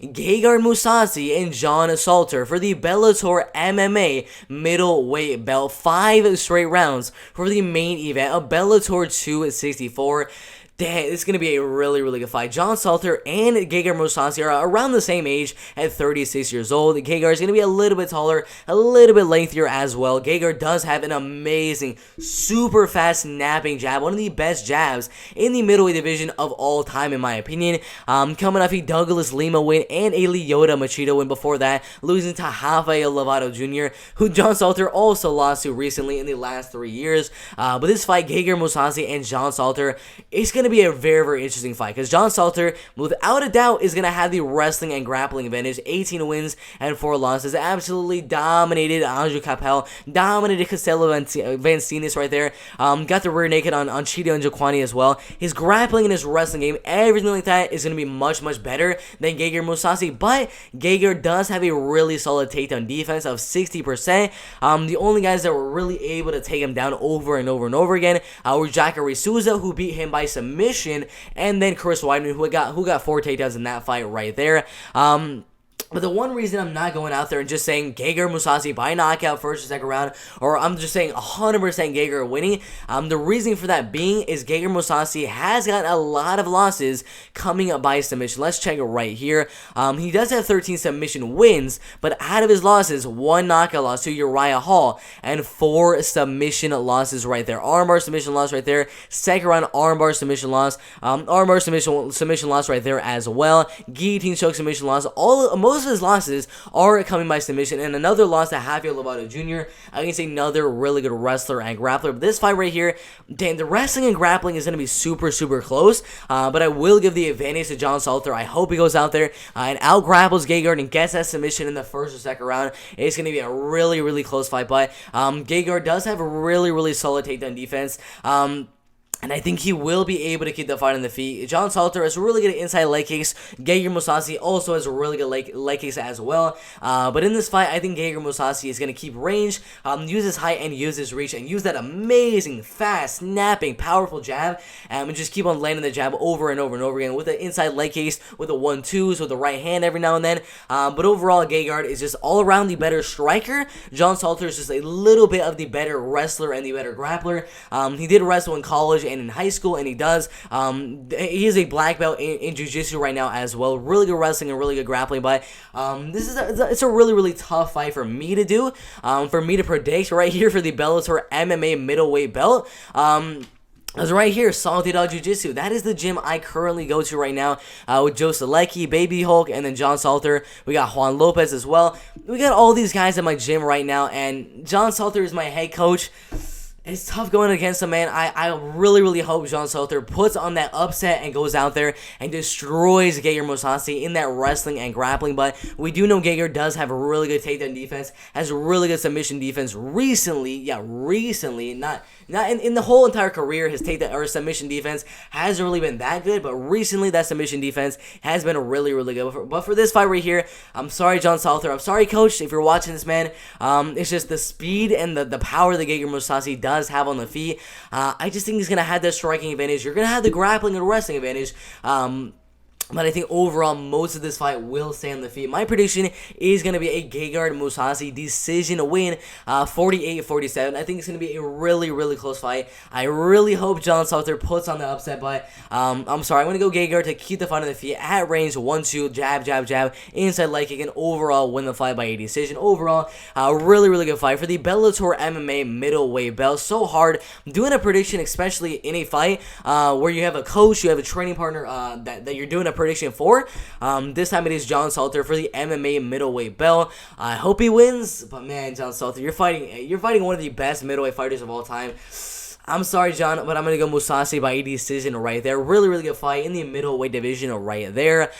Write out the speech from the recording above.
Gegard Mousasi and John Salter for the Bellator MMA middleweight belt. 5 straight rounds for the main event of Bellator 264. Damn, it's going to be a really, really good fight. John Salter and Gegard Mousasi are around the same age at 36 years old. Gegard is going to be a little bit taller, a little bit lengthier as well. Gegard does have an amazing, super fast snapping jab. One of the best jabs in the middleweight division of all time, in my opinion. Coming off a Douglas Lima win and a Lyoto Machida win before that, losing to Rafael Lovato Jr., who John Salter also lost to recently in the last 3 years. But this fight, Gegard Mousasi and John Salter, is going to be a very, very interesting fight because John Salter, without a doubt, is going to have the wrestling and grappling advantage. 18 wins and 4 losses. Absolutely dominated Anju Capel, dominated Castelo Vancinis right there. Got the rear naked on Cheeto and Jaquani as well. His grappling and his wrestling game, everything like that, is going to be much, much better than Gegard Mousasi. But Gegard does have a really solid takedown defense of 60%. The only guys that were really able to take him down over and over and over again were Jacare Souza, who beat him by submission, and then Chris Weidman, who got 4 takedowns in that fight right there. But the one reason I'm not going out there and just saying Gegard Mousasi by knockout first or second round, or I'm just saying 100% Gegard winning, the reason for that being is Gegard Mousasi has got a lot of losses coming up by submission. Let's check it right here. He does have 13 submission wins, but out of his losses, 1 knockout loss to Uriah Hall, and 4 submission losses right there. Armbar submission loss right there. Second round armbar submission loss. Armbar submission loss right there as well. Guillotine choke submission loss. Most of his losses are coming by submission, and another loss to Rafael Lovato Jr. against another really good wrestler and grappler. But this fight right here, damn, the wrestling and grappling is going to be super, super close, but I will give the advantage to John Salter. I hope he goes out there and out-grapples Gegard and gets that submission in the first or second round. It's going to be a really, really close fight, but Gegard does have a really, really solid takedown defense. And I think he will be able to keep the fight on the feet. John Salter has really good inside leg kicks. Gegard Mousasi also has a really good leg kicks as well. But in this fight, I think Gegard Mousasi is going to keep range, use his height and use his reach, and use that amazing, fast, snapping, powerful jab, and just keep on landing the jab over and over and over again with the inside leg kicks, with the 1-2s, with the right hand every now and then. But overall, Gegard is just all around the better striker. John Salter is just a little bit of the better wrestler and the better grappler. He did wrestle in college and in high school, and he does. He is a black belt in jiu-jitsu right now as well. Really good wrestling and really good grappling, but it's a really, really tough fight for me to do, for me to predict right here for the Bellator MMA middleweight belt. As right here, Salty Dog Jiu-Jitsu. That is the gym I currently go to right now with Joe Selecki, Baby Hulk, and then John Salter. We got Juan Lopez as well. We got all these guys at my gym right now, and John Salter is my head coach. It's tough going against him, man. I really, really hope John Salter puts on that upset and goes out there and destroys Gegard Mousasi in that wrestling and grappling. But we do know Gegard does have a really good takedown defense, has a really good submission defense recently. Not in the whole entire career, his takedown or submission defense hasn't really been that good. But recently, that submission defense has been really, really good. But for this fight right here, I'm sorry, John Salter. I'm sorry, Coach, if you're watching this, man. It's just the speed and the power that Gegard Mousasi does have on the feet. I just think he's going to have that striking advantage. You're going to have the grappling and wrestling advantage. But I think overall, most of this fight will stay on the feet. My prediction is going to be a Gegard Mousasi decision win, 48-47. I think it's going to be a really, really close fight. I really hope John Salter puts on the upset, but I'm sorry. I'm going to go Gegard to keep the fight on the feet at range, 1-2, jab, jab, jab, inside leg kick, and overall win the fight by a decision. Overall, really, really good fight for the Bellator MMA middleweight belt. So hard doing a prediction, especially in a fight where you have a coach, you have a training partner that you're doing a prediction for. This time it is John Salter for the MMA middleweight belt. I hope he wins, but man, John Salter, you're fighting one of the best middleweight fighters of all time. I'm sorry, John, but I'm gonna go Mousasi by a decision right there. Really, really good fight in the middleweight division right there.